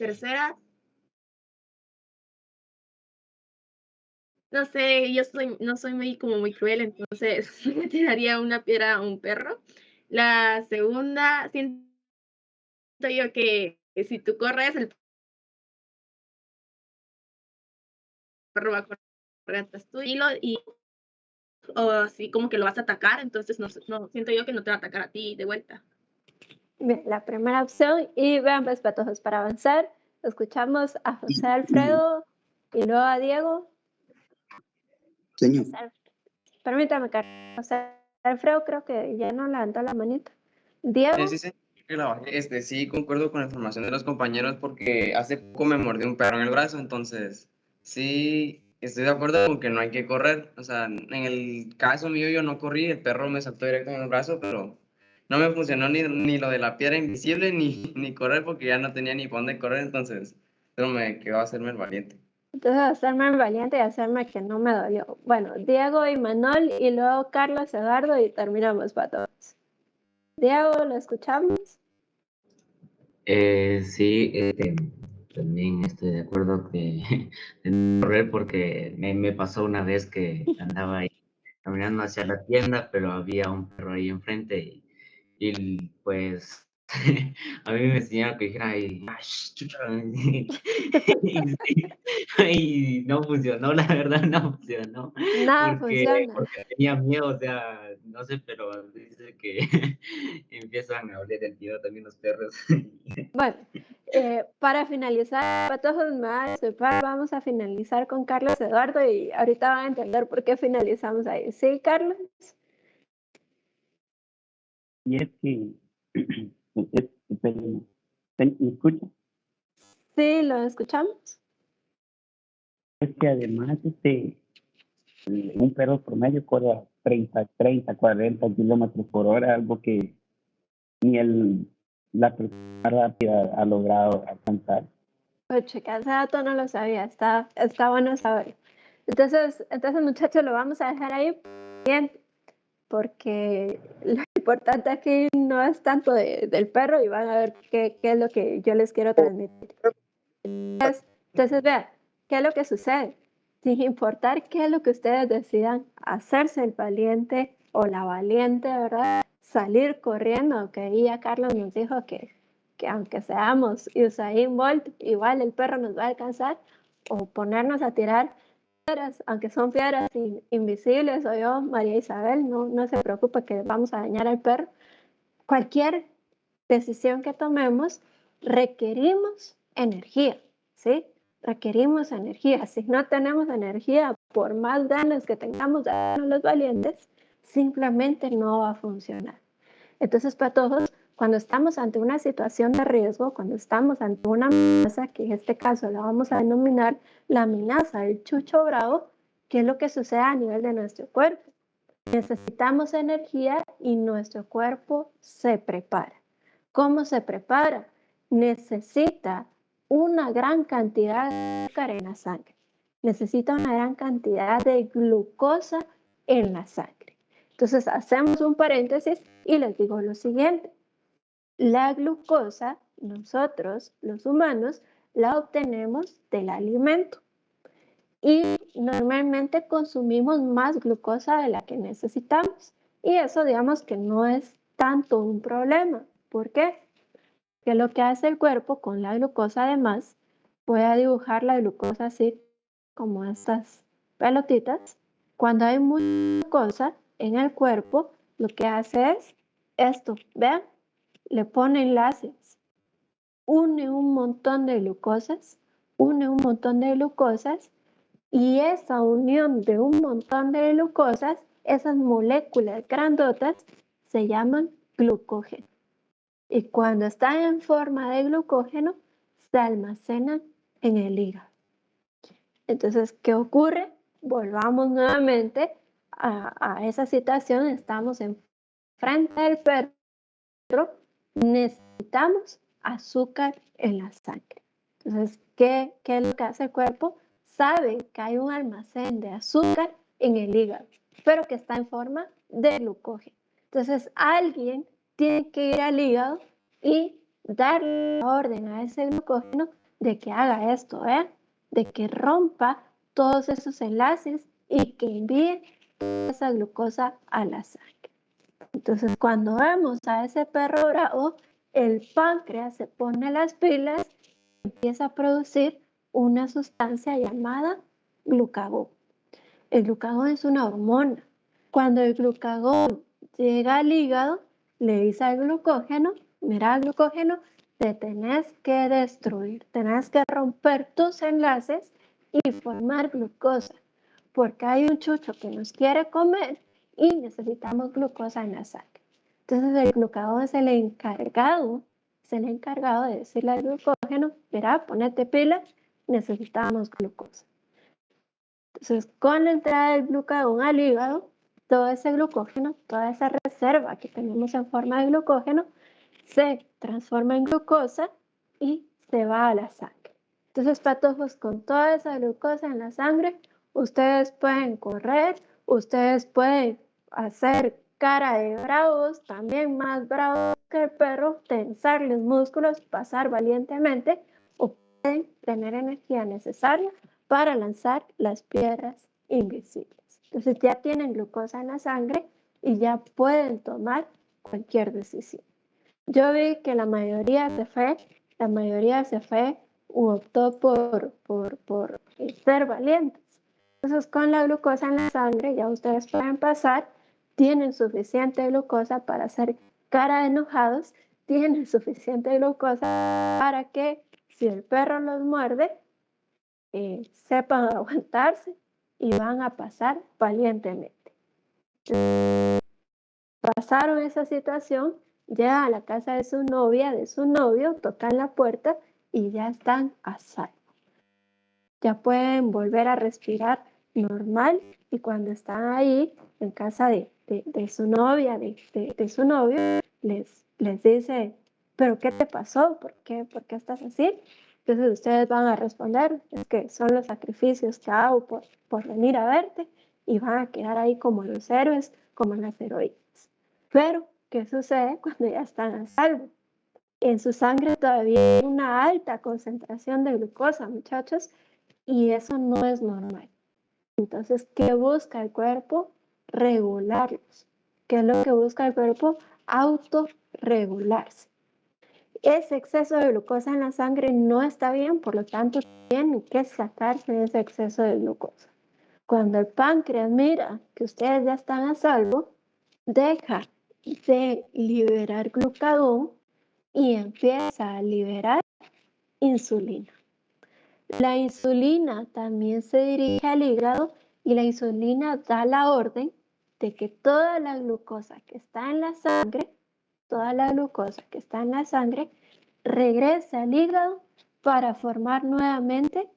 tercera, no sé, no soy muy como muy cruel, entonces le tiraría una piedra a un perro. La segunda, siento yo que si tú corres, el perro va a correr atrás tuyo y o así como que lo vas a atacar, entonces no siento yo que no te va a atacar a ti de vuelta. Bien, la primera opción y vean, pues, patojos, para avanzar, escuchamos a José Alfredo y luego a Diego. Señor, José Alf- Permítame, Carlos. José Alfredo creo que ya no levantó la manita. Sí, Diego, sí, que la bajé. Sí, concuerdo con la información de los compañeros porque hace poco me mordió un perro en el brazo, entonces sí, estoy de acuerdo con que no hay que correr. O sea, en el caso mío yo no corrí, el perro me saltó directo en el brazo, pero no me funcionó ni lo de la piedra invisible ni correr porque ya no tenía ni por dónde correr, entonces pero me quedó a hacerme el valiente. entonces hacerme el valiente y hacerme que no me dolió. Bueno, Diego y Manuel y luego Carlos, Eduardo y terminamos, patojos. Diego, ¿lo escuchamos? Sí, también estoy de acuerdo que de no correr porque me pasó una vez que andaba ahí caminando hacia la tienda, pero había un perro ahí enfrente y pues a mí me enseñaron que dijera ahí, "Ah, chucha", y, sí, y no funcionó, la verdad no funcionó, Nada funciona. porque tenía miedo, o sea, no sé, pero dice que empiezan a oler el miedo también los perros. Bueno, para finalizar, patojos, me va a disculpar, vamos a finalizar con Carlos Eduardo y ahorita van a entender por qué finalizamos ahí. ¿Sí, Carlos? y es que, espérenme, ¿me escucha? Sí, lo escuchamos. Es que además, un perro promedio corre a 30, 40 kilómetros por hora, algo que ni la persona rápida ha logrado alcanzar. Oye, ese dato no lo sabía, está bueno saberlo. Entonces, muchachos, lo vamos a dejar ahí bien, porque lo importante aquí no es tanto del perro y van a ver qué es lo que yo les quiero transmitir. Entonces, vean, ¿qué es lo que sucede? Sin importar qué es lo que ustedes decidan, hacerse el valiente o la valiente, ¿verdad? Salir corriendo, aunque ahí ya Carlos nos dijo que aunque seamos Usain Bolt, igual el perro nos va a alcanzar, o ponernos a tirar piedras, aunque son piedras invisibles, o yo, María Isabel, no se preocupe que vamos a dañar al perro. Cualquier decisión que tomemos, requerimos energía, ¿sí? Requerimos energía. Si no tenemos energía, por más ganas que tengamos de darnos los valientes, simplemente no va a funcionar. Entonces, para todos, cuando estamos ante una situación de riesgo, cuando estamos ante una amenaza, que en este caso la vamos a denominar la amenaza del chucho bravo, ¿qué es lo que sucede a nivel de nuestro cuerpo? Necesitamos energía y nuestro cuerpo se prepara. ¿Cómo se prepara? Necesita una gran cantidad de azúcar en la sangre. Necesita una gran cantidad de glucosa en la sangre. Entonces hacemos un paréntesis y les digo lo siguiente. La glucosa, nosotros, los humanos, la obtenemos del alimento y normalmente consumimos más glucosa de la que necesitamos. Y eso digamos que no es tanto un problema. ¿Por qué? Porque lo que hace el cuerpo con la glucosa además, puede dibujar la glucosa así como estas pelotitas. Cuando hay mucha glucosa en el cuerpo, lo que hace es esto, vean, le pone enlaces, une un montón de glucosas, une un montón de glucosas y esa unión de un montón de glucosas, esas moléculas grandotas, se llaman glucógeno. Y cuando están en forma de glucógeno, se almacenan en el hígado. Entonces, ¿qué ocurre? Volvamos nuevamente a esa situación. Estamos en frente del perro, necesitamos azúcar en la sangre. Entonces, ¿qué es lo que hace el cuerpo? Sabe que hay un almacén de azúcar en el hígado, pero que está en forma de glucógeno. Entonces, alguien tiene que ir al hígado y darle la orden a ese glucógeno de que haga esto, de que rompa todos esos enlaces y que envíe esa glucosa a la sangre. Entonces, cuando vemos a ese perro bravo, el páncreas se pone las pilas y empieza a producir una sustancia llamada glucagón. El glucagón es una hormona. Cuando el glucagón llega al hígado, le dice al glucógeno, mira glucógeno, te tenés que destruir, tenés que romper tus enlaces y formar glucosa, porque hay un chucho que nos quiere comer y necesitamos glucosa en la sangre. Entonces el glucagón es el encargado de decirle al glucógeno, mira, ponete pilas, necesitamos glucosa. Entonces, con la entrada del glucagón al hígado, todo ese glucógeno, toda esa reserva que tenemos en forma de glucógeno, se transforma en glucosa y se va a la sangre. Entonces, patojos, con toda esa glucosa en la sangre, ustedes pueden correr, ustedes pueden hacer cara de bravos, también más bravos que el perro, tensar los músculos, pasar valientemente, o pueden tener energía necesaria para lanzar las piedras invisibles. Entonces ya tienen glucosa en la sangre y ya pueden tomar cualquier decisión. Yo vi que la mayoría se fue u optó por ser valientes. Entonces con la glucosa en la sangre ya ustedes pueden pasar, tienen suficiente glucosa para hacer cara de enojados, tienen suficiente glucosa para que si el perro los muerde, sepan aguantarse y van a pasar valientemente. Pasaron esa situación, llegan a la casa de su novia, de su novio, tocan la puerta y ya están a salvo. Ya pueden volver a respirar normal y cuando están ahí en casa de su novia, de su novio, les dice, ¿pero qué te pasó? ¿Por qué estás así? Entonces ustedes van a responder, es que son los sacrificios que hago por venir a verte y van a quedar ahí como los héroes, como las heroínas. Pero, ¿qué sucede cuando ya están a salvo? En su sangre todavía hay una alta concentración de glucosa, muchachos, y eso no es normal. Entonces, ¿qué busca el cuerpo? Regularlos. ¿Qué es lo que busca el cuerpo? Autorregularse. Ese exceso de glucosa en la sangre no está bien, por lo tanto, tienen que sacarse ese exceso de glucosa. Cuando el páncreas mira que ustedes ya están a salvo, deja de liberar glucagón y empieza a liberar insulina. La insulina también se dirige al hígado y la insulina da la orden de que toda la glucosa que está en la sangre, regrese al hígado para formar nuevamente,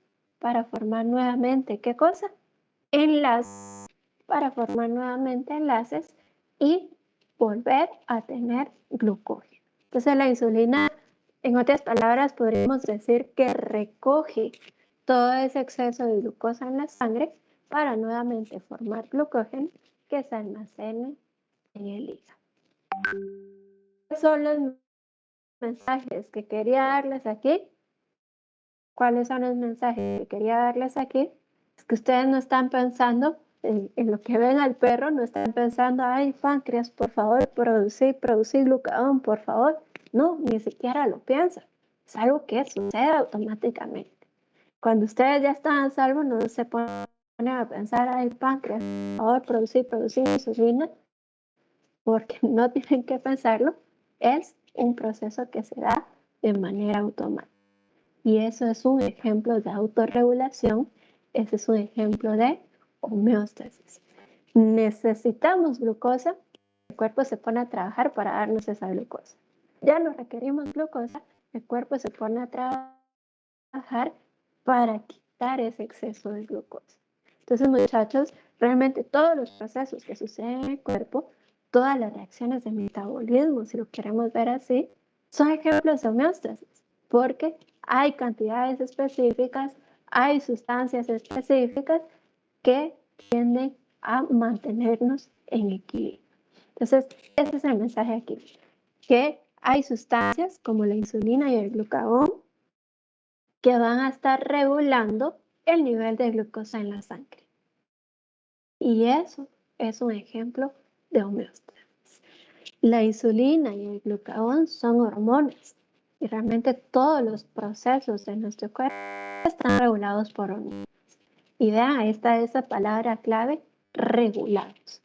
¿qué cosa? Enlaces, para formar nuevamente enlaces y volver a tener glucógeno. Entonces la insulina, en otras palabras, podríamos decir que recoge todo ese exceso de glucosa en la sangre para nuevamente formar glucógeno que se almacene en el hígado. ¿Cuáles son los mensajes que quería darles aquí? ¿Cuáles son los mensajes que quería darles aquí? Es que ustedes no están pensando en lo que ven al perro, no están pensando, ay, páncreas, por favor, producir glucagón, por favor. No, ni siquiera lo piensan. Es algo que sucede automáticamente. Cuando ustedes ya están a salvo, no se ponen a pensar, ay, páncreas, por favor, producir insulina, porque no tienen que pensarlo. Es un proceso que se da de manera automática. Y eso es un ejemplo de autorregulación, ese es un ejemplo de homeostasis. Necesitamos glucosa, el cuerpo se pone a trabajar para darnos esa glucosa. Ya no requerimos glucosa, el cuerpo se pone a trabajar para quitar ese exceso de glucosa. Entonces, muchachos, realmente todos los procesos que suceden en el cuerpo, todas las reacciones de metabolismo, si lo queremos ver así, son ejemplos de homeostasis, porque hay cantidades específicas, hay sustancias específicas que tienden a mantenernos en equilibrio. Entonces, ese es el mensaje aquí, que hay sustancias como la insulina y el glucagón que van a estar regulando el nivel de glucosa en la sangre. Y eso es un ejemplo de homeostasis. La insulina y el glucagón son hormonas y realmente todos los procesos de nuestro cuerpo están regulados por hormonas. Y vean, ahí está esa palabra clave, regulados.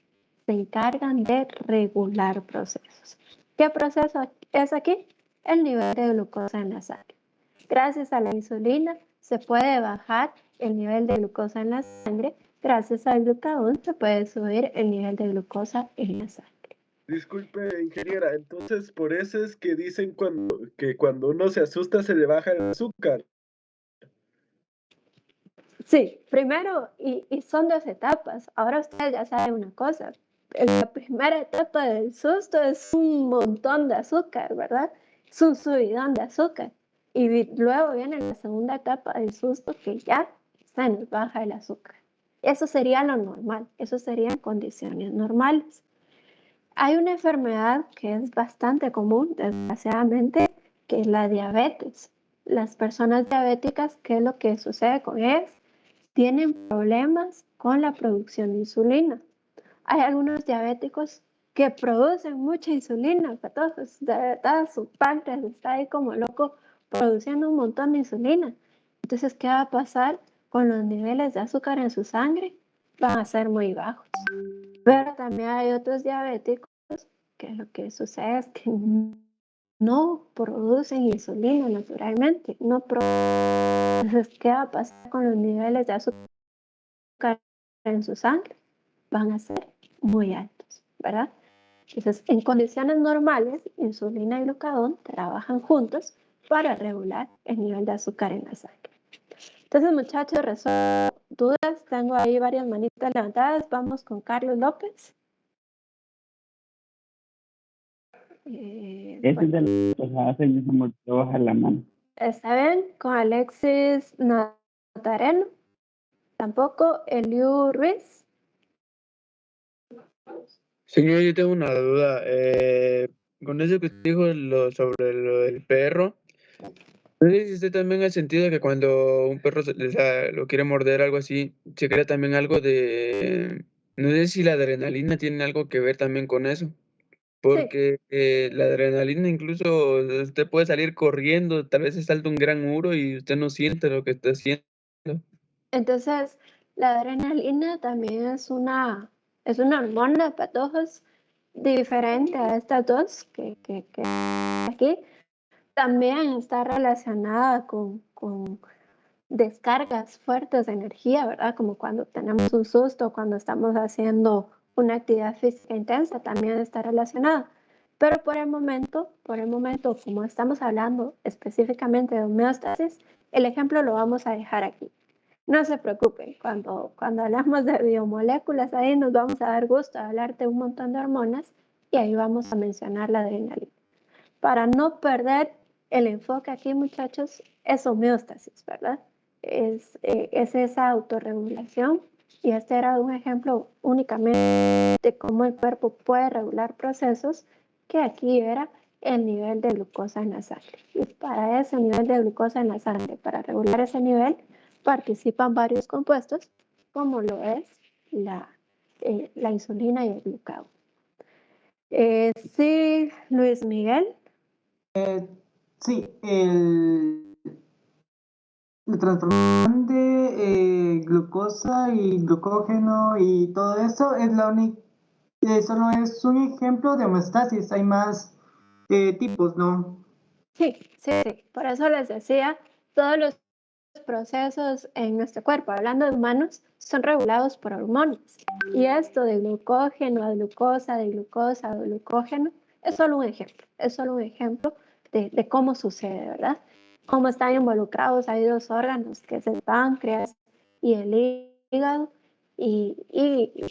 Se encargan de regular procesos. ¿Qué proceso es aquí? El nivel de glucosa en la sangre. Gracias a la insulina se puede bajar el nivel de glucosa en la sangre. Gracias al glucagón se puede subir el nivel de glucosa en la sangre. Disculpe, ingeniera, entonces por eso es que dicen que cuando uno se asusta se le baja el azúcar. Sí, primero, y son 2 etapas. Ahora ustedes ya saben una cosa. La primera etapa del susto es un montón de azúcar, ¿verdad? Es un subidón de azúcar. Y luego viene la segunda etapa del susto que ya se nos baja el azúcar. Eso sería lo normal, eso serían condiciones normales. Hay una enfermedad que es bastante común, desgraciadamente, que es la diabetes. Las personas diabéticas, ¿qué es lo que sucede con ellas? Tienen problemas con la producción de insulina. Hay algunos diabéticos que producen mucha insulina, todos, de verdad, su páncreas está ahí como loco produciendo un montón de insulina. Entonces, ¿qué va a pasar con los niveles de azúcar en su sangre? Van a ser muy bajos. Pero también hay otros diabéticos que lo que sucede es que no producen insulina naturalmente. Entonces, ¿qué va a pasar con los niveles de azúcar en su sangre? Van a ser muy altos, ¿verdad? Entonces, en condiciones normales, insulina y glucagón trabajan juntos para regular el nivel de azúcar en la sangre. Entonces, muchachos, resuelvo dudas. Tengo ahí varias manitas levantadas. Vamos con Carlos López. Ese es de Bueno, las personas que se me baja la mano. está bien. Con Alexis Natareno. Tampoco. Eliu Ruiz. Señor, yo tengo una duda. Con eso que usted dijo sobre lo del perro, no sé si usted también ha sentido que cuando un perro lo quiere morder, algo así, se crea también algo de... No sé si la adrenalina tiene algo que ver también con eso, Sí. porque la adrenalina incluso usted puede salir corriendo, tal vez se salta un gran muro y usted no siente lo que está haciendo. Entonces, la adrenalina también es una hormona para todos diferente a estas dos que aquí. También está relacionada con descargas fuertes de energía, ¿verdad? Como cuando tenemos un susto, cuando estamos haciendo una actividad física intensa, también está relacionada. Pero por el momento, como estamos hablando específicamente de homeostasis, el ejemplo lo vamos a dejar aquí. No se preocupen, cuando hablamos de biomoléculas, ahí nos vamos a dar gusto de hablar de un montón de hormonas y ahí vamos a mencionar la adrenalina. Para no perder el enfoque aquí, muchachos, es homeostasis, ¿verdad? Es esa autorregulación y este era un ejemplo únicamente de cómo el cuerpo puede regular procesos, que aquí era el nivel de glucosa en la sangre. Y para ese nivel de glucosa en la sangre, para regular ese nivel, participan varios compuestos, como lo es la insulina y el glucagón. Sí, Luis Miguel. Sí, el transformación de glucosa y glucógeno y todo eso es solo es un ejemplo de homeostasis. Hay más tipos, ¿no? Sí, sí, sí. Por eso les decía, todos los procesos en nuestro cuerpo, hablando de humanos, son regulados por hormonas. Y esto de glucógeno a glucosa, de glucosa a glucógeno, es solo un ejemplo de cómo sucede, ¿verdad? Cómo están involucrados, hay dos órganos, que es el páncreas y el hígado. ¿Y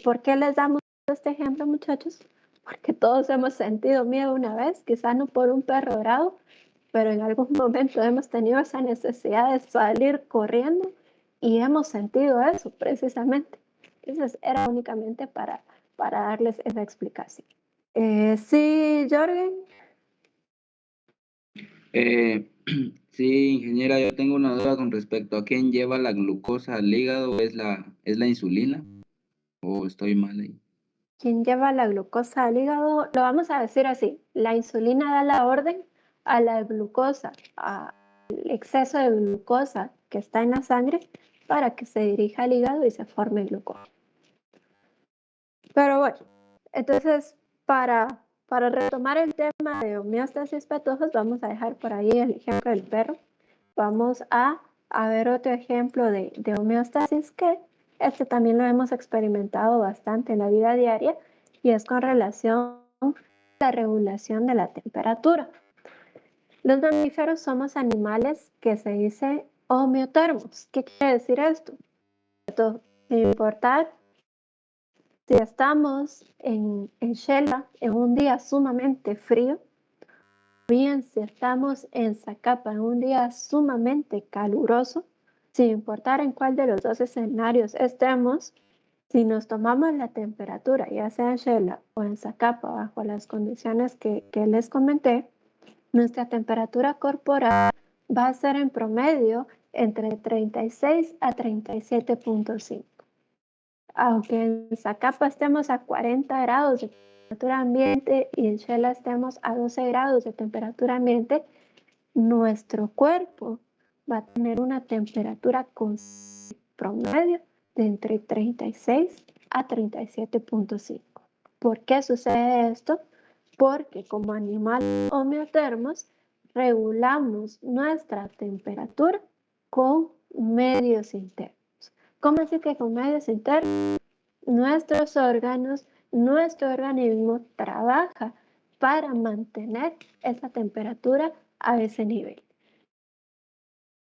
por qué les damos este ejemplo, muchachos? Porque todos hemos sentido miedo una vez, quizá no por un perro bravo, pero en algún momento hemos tenido esa necesidad de salir corriendo y hemos sentido eso precisamente. Entonces era únicamente para darles esa explicación. Sí, Jorgen. Sí, ingeniera, yo tengo una duda con respecto a quién lleva la glucosa al hígado, ¿es la insulina o estoy mal ahí? ¿Quién lleva la glucosa al hígado? Lo vamos a decir así, la insulina da la orden a la glucosa, al exceso de glucosa que está en la sangre para que se dirija al hígado y se forme glucosa. Pero bueno, entonces para retomar el tema de homeostasis patojos, vamos a dejar por ahí el ejemplo del perro. Vamos a ver otro ejemplo de homeostasis que este también lo hemos experimentado bastante en la vida diaria y es con relación a la regulación de la temperatura. Los mamíferos somos animales que se dice homeotermos. ¿Qué quiere decir esto? Sin importar si estamos en Shela en un día sumamente frío, bien si estamos en Zacapa en un día sumamente caluroso, sin importar en cuál de los dos escenarios estemos, si nos tomamos la temperatura, ya sea en Shela o en Zacapa, bajo las condiciones que les comenté, nuestra temperatura corporal va a ser en promedio entre 36 a 37.5. Aunque en Zacapa estemos a 40 grados de temperatura ambiente y en Shela estemos a 12 grados de temperatura ambiente, nuestro cuerpo va a tener una temperatura con promedio de entre 36 a 37.5. ¿Por qué sucede esto? Porque como animales homeotermos regulamos nuestra temperatura con medios internos. ¿Cómo así que con medios internos? Nuestros órganos, nuestro organismo trabaja para mantener esa temperatura a ese nivel.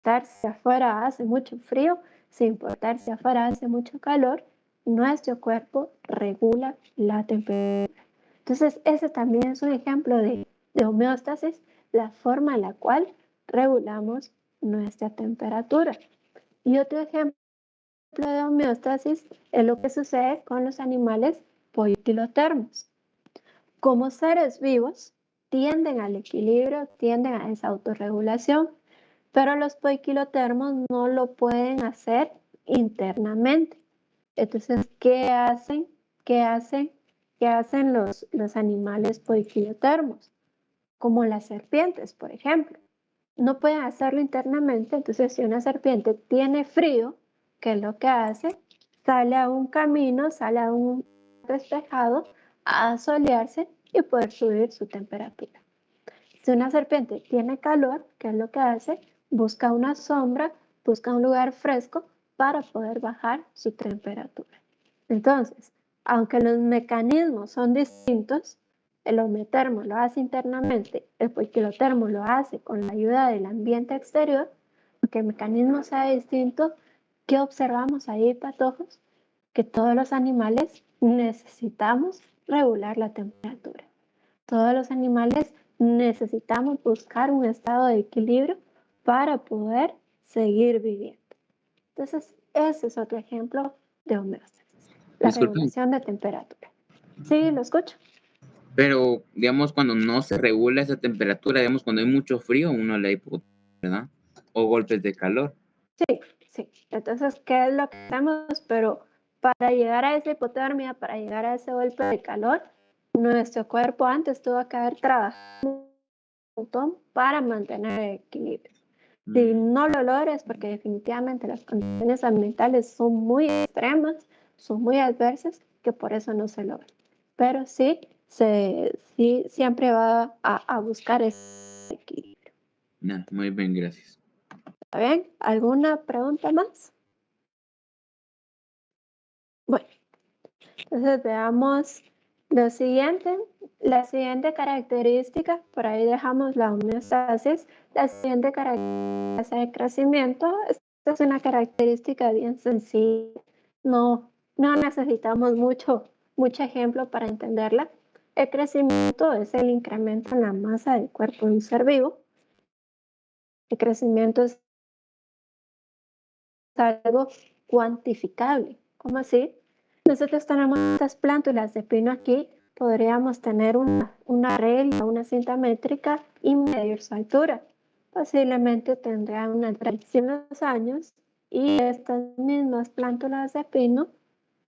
Sin importar si afuera hace mucho frío, sin importar si afuera hace mucho calor, nuestro cuerpo regula la temperatura. Entonces, ese también es un ejemplo de homeostasis, la forma en la cual regulamos nuestra temperatura. Y otro ejemplo de homeostasis es lo que sucede con los animales poiquilotermos. Como seres vivos, tienden al equilibrio, tienden a esa autorregulación, pero los poiquilotermos no lo pueden hacer internamente. Entonces, ¿qué hacen? ¿Qué hacen los animales poiquilotermos? Como las serpientes, por ejemplo. No pueden hacerlo internamente, entonces si una serpiente tiene frío, ¿qué es lo que hace? Sale a un camino, sale a un despejado a solearse y poder subir su temperatura. Si una serpiente tiene calor, ¿qué es lo que hace? Busca una sombra, busca un lugar fresco para poder bajar su temperatura. Entonces, aunque los mecanismos son distintos, el homeotermo lo hace internamente, el poiquilotermo lo hace con la ayuda del ambiente exterior, aunque el mecanismo sea distinto, ¿qué observamos ahí, patojos? Que todos los animales necesitamos regular la temperatura. Todos los animales necesitamos buscar un estado de equilibrio para poder seguir viviendo. Entonces, ese es otro ejemplo de homeostasis, la Disculpen, regulación de temperatura. Sí, lo escucho. pero digamos cuando no se regula esa temperatura, digamos cuando hay mucho frío, uno le da hipotermia, ¿verdad? O golpes de calor. Sí. Entonces, ¿qué es lo que hacemos? Pero para llegar a esa hipotermia, para llegar a ese golpe de calor, nuestro cuerpo antes tuvo que haber trabajado un montón para mantener el equilibrio. Si no lo logras, porque definitivamente las condiciones ambientales son muy extremas, son muy adversas, que por eso no se logra. Pero sí, siempre va a buscar ese equilibrio. Nada, muy bien, gracias. ¿Está bien? ¿Alguna pregunta más? Bueno, entonces veamos lo siguiente. La siguiente característica, por ahí dejamos la homeostasis. La siguiente característica de crecimiento, esta es una característica bien sencilla. No necesitamos mucho ejemplo para entenderla. El crecimiento es el incremento en la masa del cuerpo de un ser vivo. El crecimiento es algo cuantificable. ¿Cómo así? Nosotros tenemos estas plántulas de pino aquí, podríamos tener una regla, una cinta métrica y medir su altura. posiblemente tendrán una trayectoria en los años y estas mismas plántulas de pino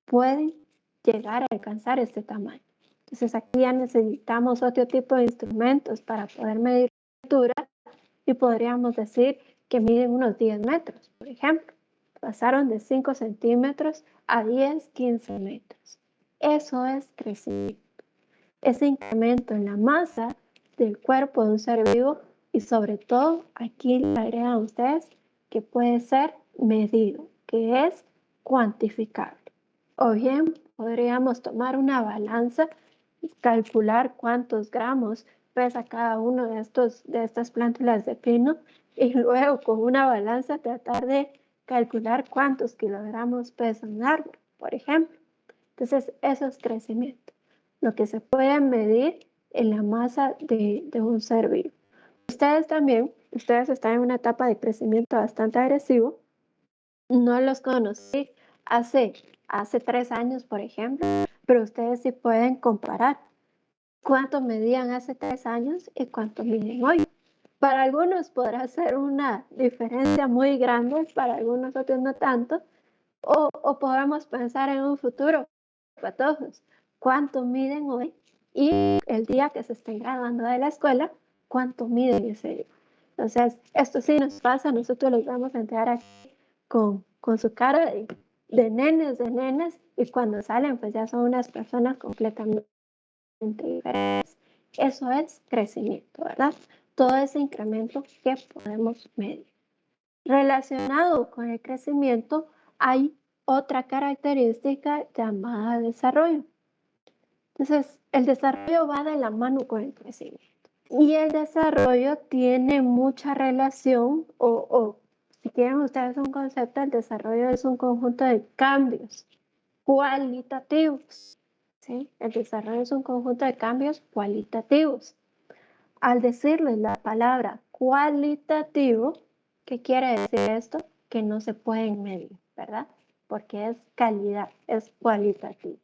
pueden llegar a alcanzar este tamaño. Entonces aquí ya necesitamos otro tipo de instrumentos para poder medir la altura y podríamos decir que miden unos 10 metros, por ejemplo. Pasaron de 5 centímetros a 10, 15 metros. Eso es crecimiento. Ese incremento en la masa del cuerpo de un ser vivo y sobre todo aquí le agregan a ustedes que puede ser medido, que es cuantificable. O bien podríamos tomar una balanza y calcular cuántos gramos pesa cada uno de estas plántulas de pino y luego con una balanza tratar de calcular cuántos kilogramos pesa un árbol, por ejemplo. Entonces, eso es crecimiento, lo que se puede medir en la masa de un ser vivo. Ustedes están en una etapa de crecimiento bastante agresivo. No los conocí hace 3 años, por ejemplo, pero ustedes sí pueden comparar cuánto medían hace 3 años y cuánto miden hoy. Para algunos podrá ser una diferencia muy grande, para algunos otros no tanto, o podemos pensar en un futuro para todos, cuánto miden hoy y el día que se estén graduando de la escuela, cuánto miden ese día. Entonces, esto sí nos pasa, nosotros los vamos a entrar aquí con su cara de nenes, y cuando salen, pues ya son unas personas completamente diferentes. Eso es crecimiento, ¿verdad? Todo ese incremento que podemos medir. Relacionado con el crecimiento, hay otra característica llamada desarrollo. Entonces, el desarrollo va de la mano con el crecimiento. Y el desarrollo tiene mucha relación, o si quieren ustedes un concepto, el desarrollo es un conjunto de cambios cualitativos. ¿Sí? El desarrollo es un conjunto de cambios cualitativos. Al decirles la palabra cualitativo, ¿qué quiere decir esto? Que no se pueden medir, ¿verdad? Porque es calidad, es cualitativo.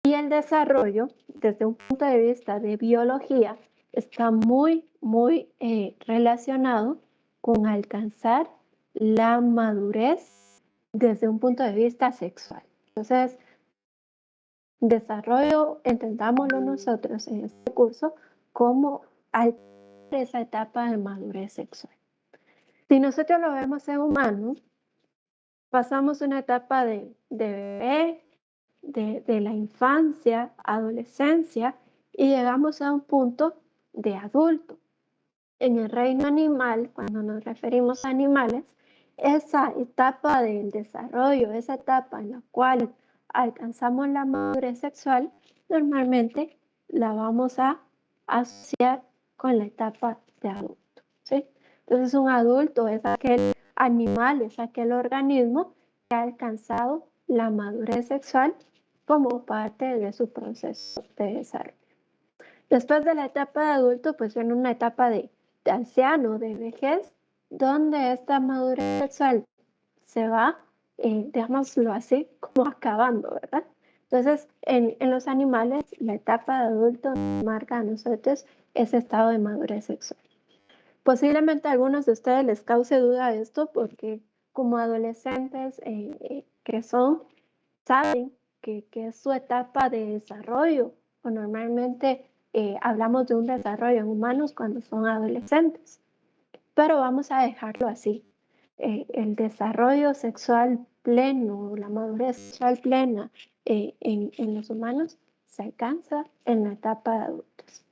Y el desarrollo, desde un punto de vista de biología, está muy relacionado con alcanzar la madurez desde un punto de vista sexual. Entonces, desarrollo, entendámoslo nosotros en este curso como alcanzar esa etapa de madurez sexual. Si nosotros lo vemos en humanos, pasamos una etapa de bebé, de la infancia, adolescencia, y llegamos a un punto de adulto. En el reino animal, cuando nos referimos a animales, esa etapa del desarrollo, esa etapa en la cual alcanzamos la madurez sexual, normalmente la vamos a asociar con la etapa de adulto, ¿sí? Entonces un adulto es aquel animal, es aquel organismo que ha alcanzado la madurez sexual como parte de su proceso de desarrollo. Después de la etapa de adulto, pues viene una etapa de anciano, de vejez, donde esta madurez sexual se va, digámoslo así, como acabando, ¿verdad? Entonces, en los animales, la etapa de adulto marca a nosotros ese estado de madurez sexual. Posiblemente a algunos de ustedes les cause duda esto porque como adolescentes que son, saben que es su etapa de desarrollo, o normalmente hablamos de un desarrollo en humanos cuando son adolescentes, pero vamos a dejarlo así. El desarrollo sexual pleno, la madurez sexual plena en los humanos se alcanza en la etapa de adultos.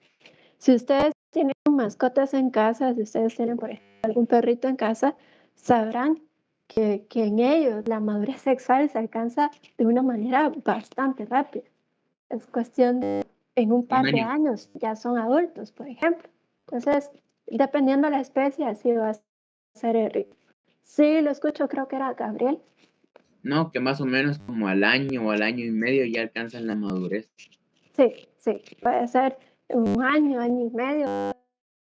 Si ustedes tienen mascotas en casa, si ustedes tienen, por ejemplo, algún perrito en casa, sabrán que en ellos la madurez sexual se alcanza de una manera bastante rápida. Es cuestión de, en un par de años, ya son adultos, por ejemplo. Entonces, dependiendo de la especie, así va a ser el ritmo. Sí, lo escucho, creo que era Gabriel. No, que más o menos como al año o al año y medio ya alcanzan la madurez. Sí, puede ser un año y medio,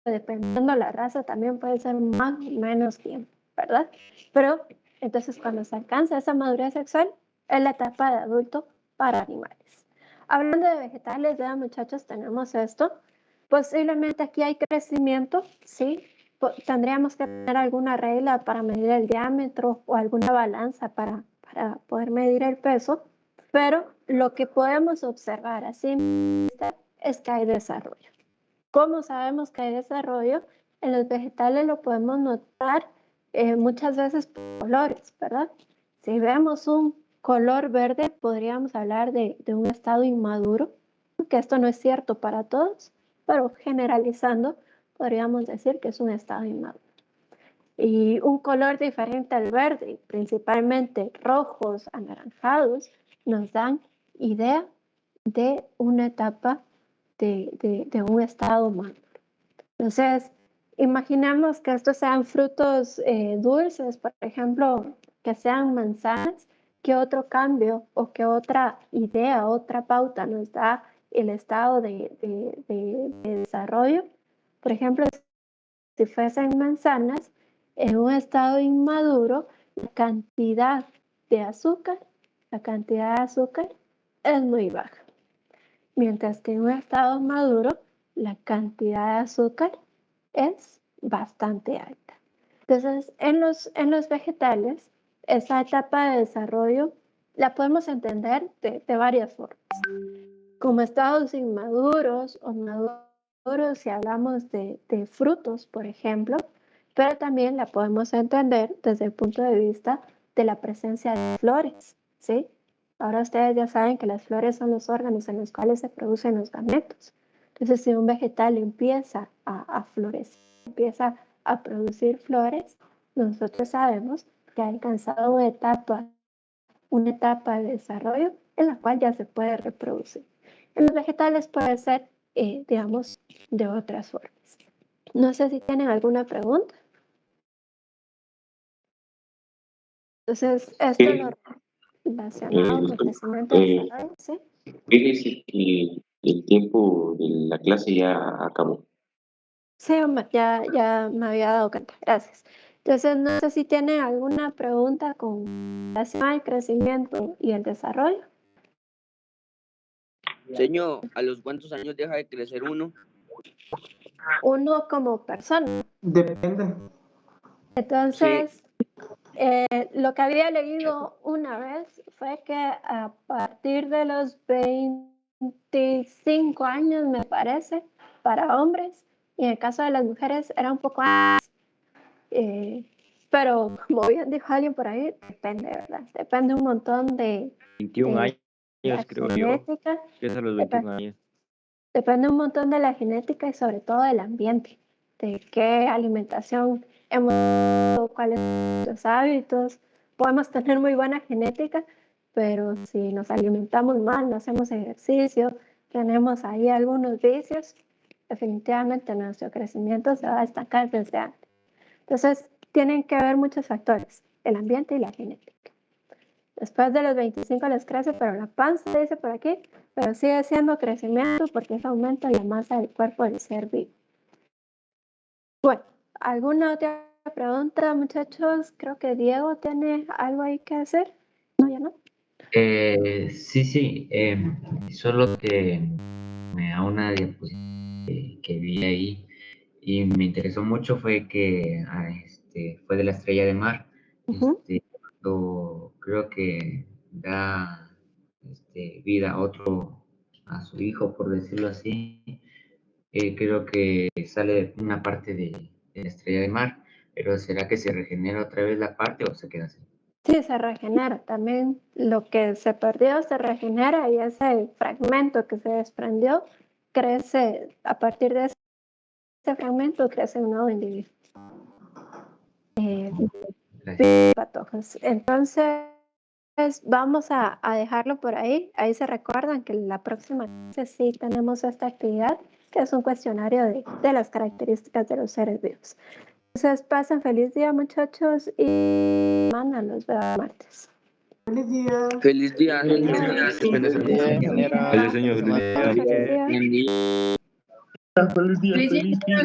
dependiendo de la raza, también puede ser más o menos tiempo, ¿verdad? Pero entonces cuando se alcanza esa madurez sexual, es la etapa de adulto para animales. Hablando de vegetales, ya muchachos, tenemos esto. Posiblemente aquí hay crecimiento, sí, tendríamos que tener alguna regla para medir el diámetro o alguna balanza para poder medir el peso, pero lo que podemos observar así es que hay desarrollo. ¿Cómo sabemos que hay desarrollo? En los vegetales lo podemos notar muchas veces por colores, ¿verdad? Si vemos un color verde, podríamos hablar de un estado inmaduro, que esto no es cierto para todos, pero generalizando, podríamos decir que es un estado inmaduro. Y un color diferente al verde, principalmente rojos, anaranjados, nos dan idea de una etapa de un estado maduro. Entonces, imaginemos que estos sean frutos dulces, por ejemplo, que sean manzanas. ¿Qué otro cambio o qué otra idea, otra pauta nos da el estado de desarrollo? Por ejemplo, si fuesen manzanas, en un estado inmaduro, la cantidad de azúcar es muy baja. Mientras que en un estado maduro, la cantidad de azúcar es bastante alta. Entonces, en los vegetales, esa etapa de desarrollo la podemos entender de varias formas. Como estados inmaduros o maduros si hablamos de frutos, por ejemplo, pero también la podemos entender desde el punto de vista de la presencia de flores, ¿sí? Ahora ustedes ya saben que las flores son los órganos en los cuales se producen los gametos. Entonces, si un vegetal empieza a florecer, empieza a producir flores, nosotros sabemos que ha alcanzado una etapa de desarrollo en la cual ya se puede reproducir. En los vegetales puede ser, digamos, de otras formas. No sé si tienen alguna pregunta. Entonces, esto es lo relacionado con el crecimiento y desarrollo, ¿sí? Fíjese que el tiempo de la clase ya acabó. Sí, ya me había dado cuenta. Gracias. Entonces, no sé si tienen alguna pregunta con relación al crecimiento y el desarrollo. Señor, ¿a los cuántos años deja de crecer uno? Uno como persona. Depende. Entonces, lo que había leído una vez fue que a partir de los 25 años, me parece, para hombres, y en el caso de las mujeres era un poco más. Pero como bien dijo alguien por ahí, depende, ¿verdad? Depende un montón de 21 años, creo yo, genética. que es a los 21 años. Depende un montón de la genética y sobre todo del ambiente, de qué alimentación hemos tenido, cuáles son los hábitos. Podemos tener muy buena genética, pero si nos alimentamos mal, no hacemos ejercicio, tenemos ahí algunos vicios, definitivamente nuestro crecimiento se va a estancar desde antes. Entonces, tienen que ver muchos factores, el ambiente y la genética. Después de los 25 les crece, pero la panza, dice por aquí, pero sigue siendo crecimiento porque es aumento de la masa del cuerpo del ser vivo. Bueno, ¿alguna otra pregunta, muchachos? Creo que Diego tiene algo ahí que hacer. No, ya no. Sí, solo que a una diapositiva que vi ahí y me interesó mucho fue que fue de la estrella de mar. Creo que da vida a su hijo, por decirlo así. Creo que sale una parte de la estrella de mar, pero ¿será que se regenera otra vez la parte o se queda así? Sí, se regenera. También lo que se perdió se regenera y ese fragmento que se desprendió crece, a partir de ese fragmento crece un nuevo individuo. Patojos. Entonces, vamos a dejarlo por ahí. Ahí se recuerdan que la próxima clase sí tenemos esta actividad, que es un cuestionario de las características de los seres vivos. Entonces, pasen feliz día, muchachos, y mañana nos vemos el martes. Feliz día. Feliz día. Feliz día, señor. Feliz día. Feliz día. Feliz día. Feliz día.